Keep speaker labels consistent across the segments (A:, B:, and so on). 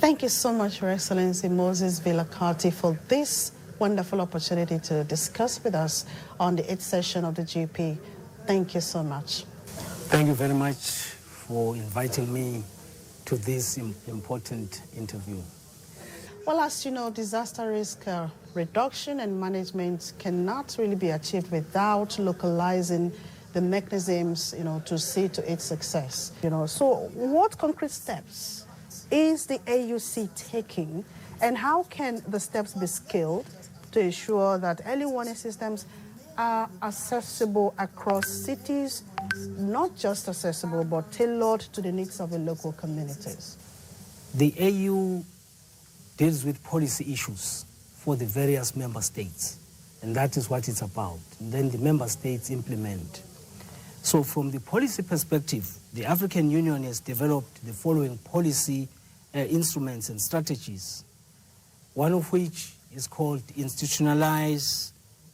A: Thank you so much, Your Excellency Moses Vilaki, for this wonderful opportunity to discuss with us on the 8th session of the GP. Thank you so much.
B: Thank you very much for inviting me to this important interview.
A: Well, as you know, disaster risk reduction and management cannot really be achieved without localizing the mechanisms, to see to its success. So what concrete steps is the AUC taking, and how can the steps be scaled to ensure that early warning systems are accessible across cities, not just accessible, but tailored to the needs of the local communities?
B: The AU deals with policy issues for the various member states, and that is what it's about. And then the member states implement. So from the policy perspective, the African Union has developed the following policy instruments and strategies, one of which is called Institutionalize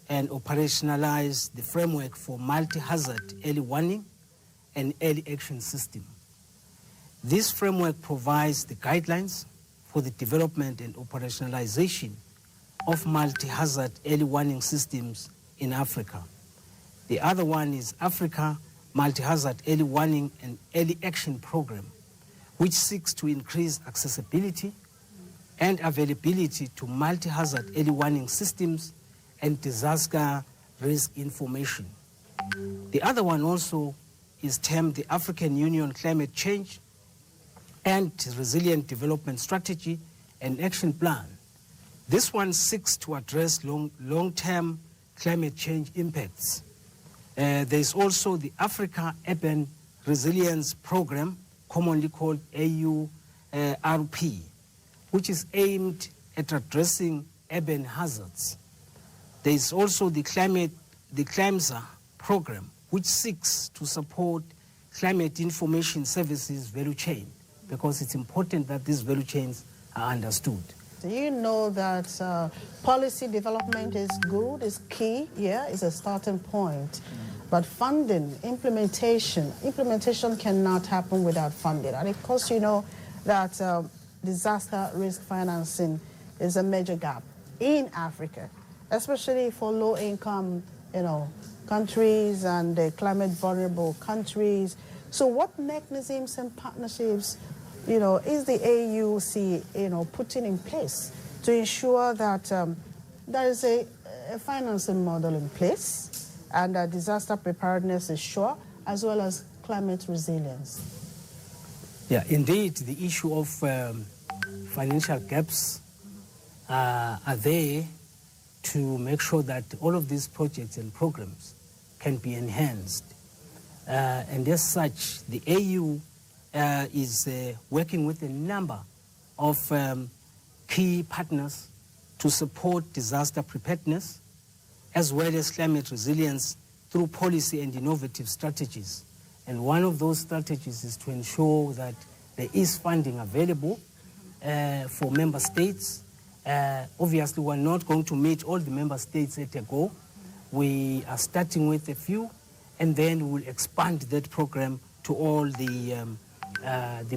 B: and Operationalize the Framework for Multi-Hazard Early Warning and Early Action System. This framework provides the guidelines for the development and operationalization of multi-hazard early warning systems in Africa. The other one is Africa Multi-Hazard Early Warning and Early Action Program, which seeks to increase accessibility and availability to multi-hazard early warning systems and disaster risk information. The other one also is termed the African Union Climate Change and Resilient Development Strategy and Action Plan. This one seeks to address long-term climate change impacts. There's also the Africa Urban Resilience Program, commonly called AURP, which is aimed at addressing urban hazards. There is also the CLIMSA program, which seeks to support climate information services value chain, because it's important that these value chains are understood.
A: You know that policy development is good, is key, it's a starting point. But funding, implementation cannot happen without funding. And of course, you know that disaster risk financing is a major gap in Africa, especially for low-income, countries and climate-vulnerable countries. So what mechanisms and partnerships, is the AUC, putting in place to ensure that there is a financing model in place and disaster preparedness is sure, as well as climate resilience?
B: Yeah, indeed, the issue of financial gaps are there to make sure that all of these projects and programs can be enhanced. And as such, the AU is working with a number of key partners to support disaster preparedness, as well as climate resilience through policy and innovative strategies. And one of those strategies is to ensure that there is funding available for member states. Obviously, we're not going to meet all the member states at a go. We are starting with a few, and then we'll expand that program to all the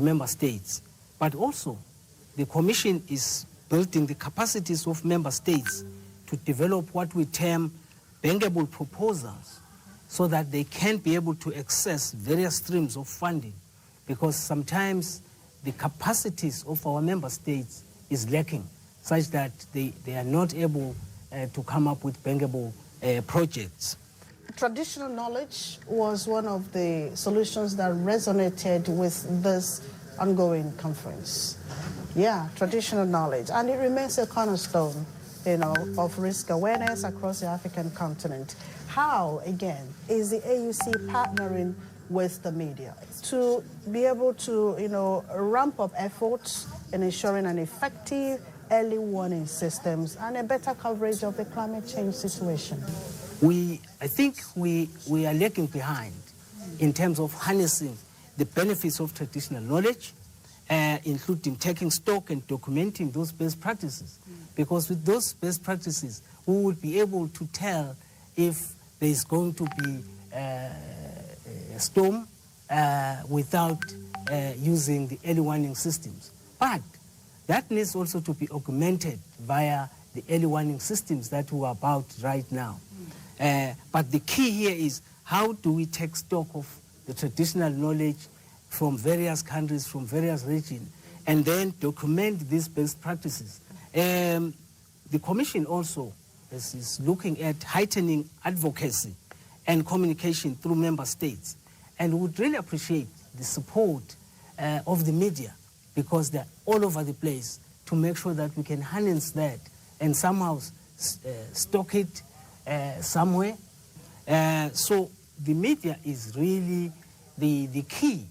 B: member states. But also, the Commission is building the capacities of member states to develop what we term bankable proposals, so that they can be able to access various streams of funding, because sometimes the capacities of our member states is lacking, such that they are not able to come up with bankable projects.
A: Traditional knowledge was one of the solutions that resonated with this ongoing conference. Yeah, traditional knowledge, and it remains a cornerstone of risk awareness across the African continent. How, again, is the AUC partnering with the media to be able to, ramp up efforts in ensuring an effective early warning systems and a better coverage of the climate change situation?
B: I think we are lagging behind in terms of harnessing the benefits of traditional knowledge, including taking stock and documenting those best practices. Because with those best practices, we will be able to tell if there is going to be a storm without using the early warning systems. But That needs also to be augmented via the early warning systems that we're about right now. But the key here is how do we take stock of the traditional knowledge from various countries, from various regions, and then document these best practices. The Commission also is looking at heightening advocacy and communication through member states, and would really appreciate the support of the media, because they're all over the place, to make sure that we can harness that and somehow stock it somewhere. So the media is really the key